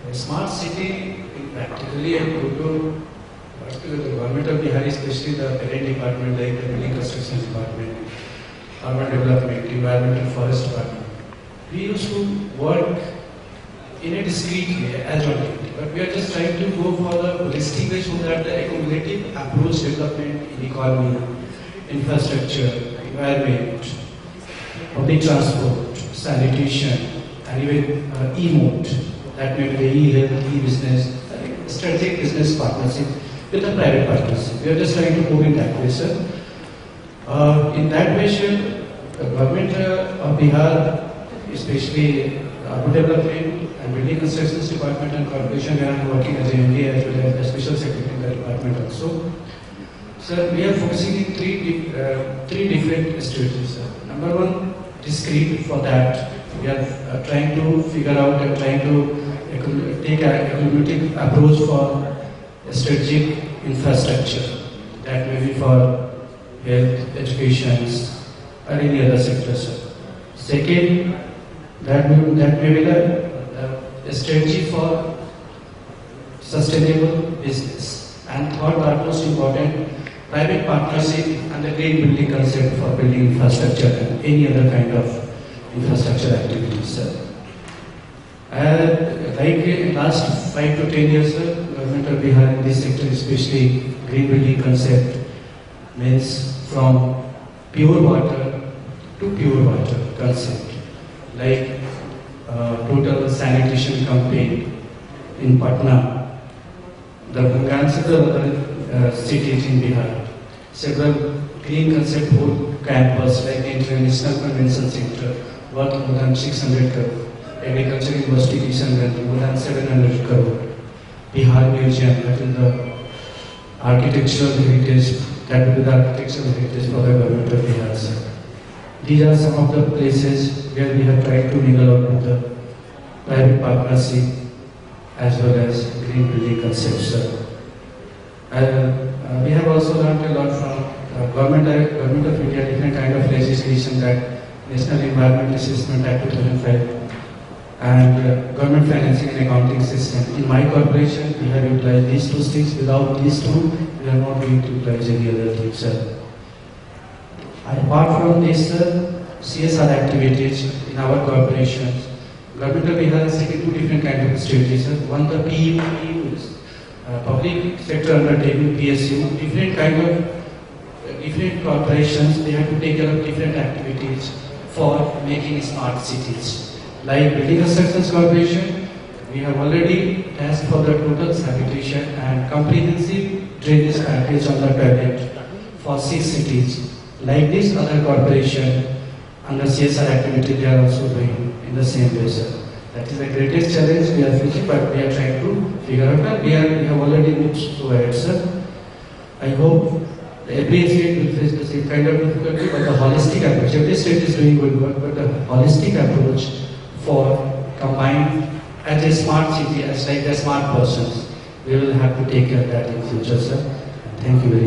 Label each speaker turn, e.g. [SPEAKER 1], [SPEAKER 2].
[SPEAKER 1] A smart city, practically a good, but the government of Bihar, especially the parent department like the building construction department, urban development, environment and forest department, we used to work in a discrete way as one unit, but we are just trying to go for the holistic way so that the accumulative approach development in economy, infrastructure, environment, public transport, sanitation, and even e-mode, that may be the e-health, e-business, strategic business partnership with a private partnership. We are just trying to move in that way, sir. In that way, sir, the government of Bihar, especially urban development and building construction department and corporation, where I am working as an MD as well as a special secretary in the department also. Sir, we are focusing in three different strategies, sir. Number one, discrete. For that, we are trying to figure out and trying to take a cumulative approach for strategic infrastructure. That may be for health, education, or any other sector, sir. Second, that may be the strategy for sustainable business. And third, but most important, private partnership and the green building concept for building infrastructure and any other kind of infrastructure activities, sir. Like in last 5 to 10 years, sir, government of Bihar in this sector, especially green building concept, means from pure water to pure water concept. Like total sanitation campaign in Patna, the Ganga and several other cities in Bihar, several green concept whole campus like the International Convention Center, worth more than 600 crore, Agriculture University Kishanganj, more than 700 crore, Bihar Museum, that is the architectural heritage, that will be the architectural heritage for the government of Bihar, sir. These are some of the places where we have tried to mingle out with the private partnership as well as green building concepts. We have also learned a lot from government of India, different kind of legislation, that National Environment Assessment Act 2005 and government financing and accounting system. In my corporation, we have utilized these two things. Without these two, we are not going to utilize any other thing, sir. Apart from this, CSR activities in our corporations, government of Bihar has taken two different kinds of strategies. One, the PU is public sector undertaking, PSU, different corporations, they have to take care of different activities for making smart cities. Like Building Construction Corporation, we have already asked for the total sanitation and comprehensive drainage package on the toilet for 6 cities. Like this other corporation under CSR activity, they are also doing in the same way, sir. That is the greatest challenge we are facing, but we are trying to figure out that we have already moved towards, sir. I hope every state will face the same kind of difficulty, but the holistic approach, every state is doing good work, but the holistic approach for combined as a smart city, as like the smart persons, we will have to take care of that in future, sir. Thank you very much.